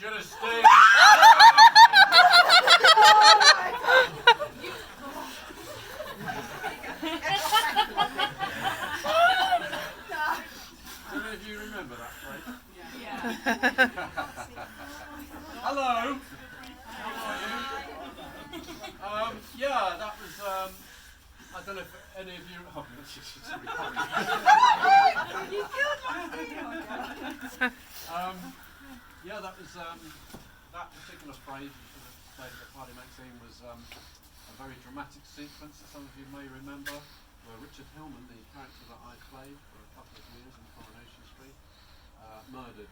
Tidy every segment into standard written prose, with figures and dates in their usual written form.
should have stayed. How many of you remember that phrase? Yeah. Hello. How are you? Yeah, that was. I don't know if any of you. Oh, it's just yeah, that was that particular phrase, which was stated at Party Maxine, was a very dramatic sequence that some of you may remember, where Richard Hillman, the character that I played for a couple of years in Coronation Street, murdered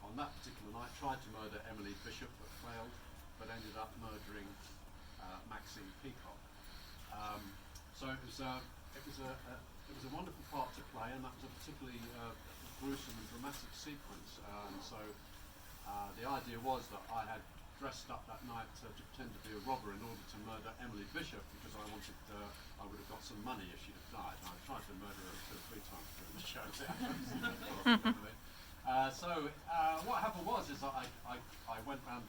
on that particular night, tried to murder Emily Bishop but failed, but ended up murdering Maxine Peacock. So it was a wonderful part to play, and that was a particularly gruesome and dramatic sequence. So the idea was that I had dressed up that night to pretend to be a robber in order to murder Emily Bishop, because I wanted I would have got some money if she'd have died. And I tried to murder her 2 or 3 times during the show. So what happened was that I went round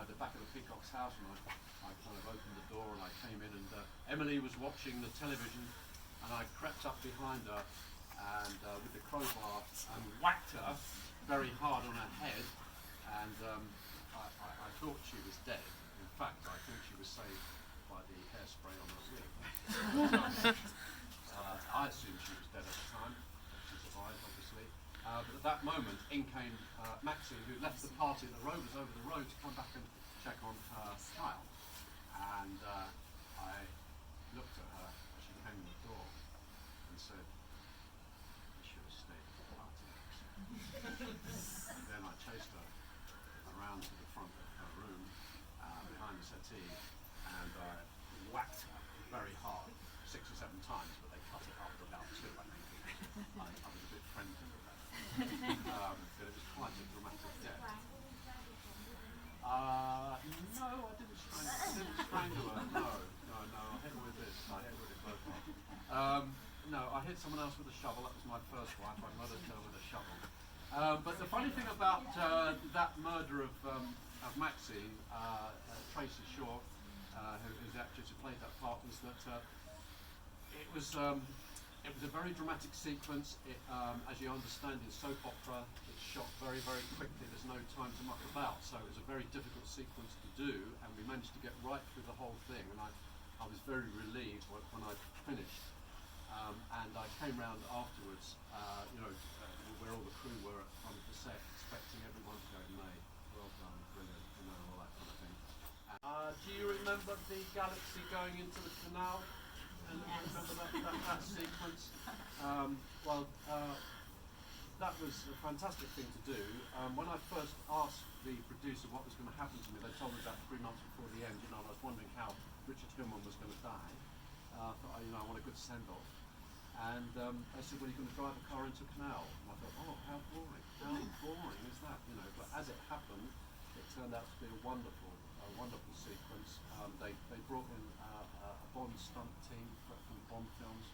the back of the Peacock's house, and I kind of opened the door and I came in, and Emily was watching the television, and I crept up behind her and with the crowbar and whacked her very hard on her head, and I thought she was dead. In fact, I thought she was saved by the hairspray on her wig. I assumed she was dead at the time. She survived, obviously. But at that moment, in came Maxine, who left the party at the road, was over the road to come back and check on her child. And I looked at her as she came in the door and said, "You should have stayed at the party." And then I chased her around to the front of her room, behind the settee, and I whacked her very hard, 6 or 7 times, but they cut it after about 2, I think. I was a bit friendly with that. But it was quite a dramatic death. No, I didn't strangle her. No, I hit her with this. I hit her with it both ways. No, I hit someone else with a shovel. That was my first wife. I murdered her with a shovel. But the funny thing about that murder of Maxine, Tracy Shaw, who's the actress who played that part, was that it was a very dramatic sequence. As you understand, in soap opera, it's shot very, very quickly. There's no time to muck about, so it was a very difficult sequence to do, and we managed to get right through the whole thing. And I was very relieved when I finished. And I came round afterwards, where all the crew were on the set, expecting everyone to go, "Mate, well done, brilliant," all that kind of thing. Do you remember the galaxy going into the canal? Remember that sequence? That was a fantastic thing to do. When I first asked the producer what was going to happen to me, they told me about 3 months before the end. I was wondering how Richard Hillman was going to die. I thought, I want a good send-off. And they said, "Well, you're going to drive a car into a canal." And I thought, "Oh, how boring! How boring is that?" But as it happened, it turned out to be a wonderful sequence. They brought in a Bond stunt team from Bond films,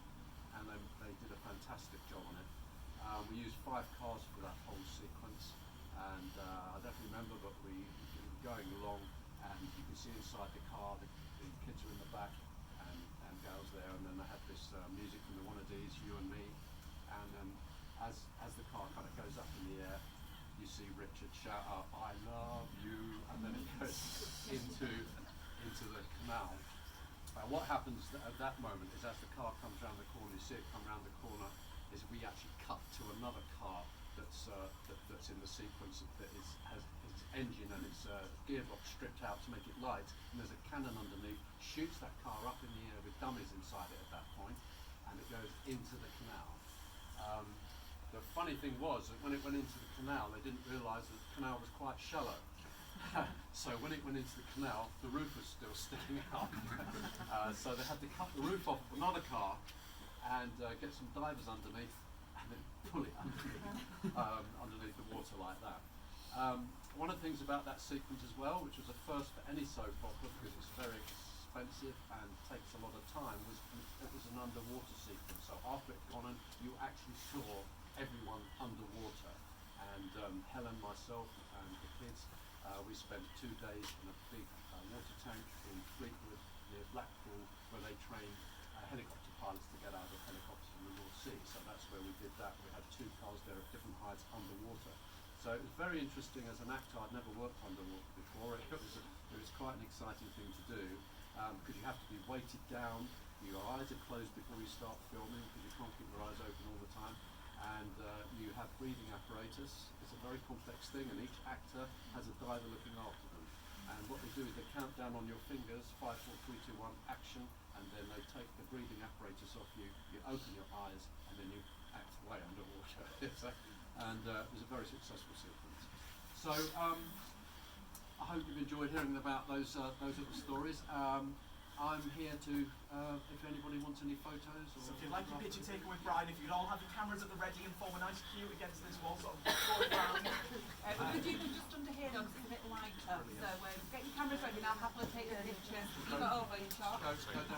and they did a fantastic job on it. We used 5 cars for that whole sequence, and I don't remember, but we were going along, and you can see inside the car, the kids are in the back, and girls there, and then they had this music from the Wannadies, You and Me, and as the car kind of goes up in the air, you see Richard shout out, "I love you," and then it goes into the canal. What happens at that moment is, as the car comes round the corner, you see it come round the corner, is we actually cut to another car that's in the sequence that has its engine and its gearbox stripped out to make it light, and there's a cannon underneath, shoots that car up in the air with dummies inside it at that point, and it goes into the canal. The funny thing was that when it went into the canal, they didn't realise that the canal was quite shallow. So when it went into the canal, the roof was still sticking out. So they had to cut the roof off of another car and get some divers underneath and then pull it underneath the water like that. One of the things about that sequence as well, which was a first for any soap opera because it's very expensive and takes a lot of time, was it was an underwater sequence. So after it had gone in, you actually saw everyone underwater. And Helen, myself, and kids. We spent 2 days in a big water tank in Fleetwood near Blackpool, where they train helicopter pilots to get out of helicopters in the North Sea. So that's where we did that. We had 2 cars there at different heights underwater. So it was very interesting as an actor. I'd never worked underwater before. It was quite an exciting thing to do, because you have to be weighted down. Your eyes are closed before you start filming, because you can't keep your eyes open all the time. And you have breathing apparatus. It's a very complex thing, and each actor has a diver looking after them. And what they do is they count down on your fingers, 5, 4, 3, 2, 1, action, and then they take the breathing apparatus off you, you open your eyes, and then you act away underwater. And it was a very successful sequence. So I hope you've enjoyed hearing about those little stories. I'm here to, if anybody wants any photos. Or so if you'd like your picture taken with Brian, if you could all have your cameras at the ready and form a nice queue against this wall, sort of foreground. Could you just under here though, 'cause it's a bit lighter. So get your cameras ready and I'll happily take the pictures. You got over, you sure? Go down.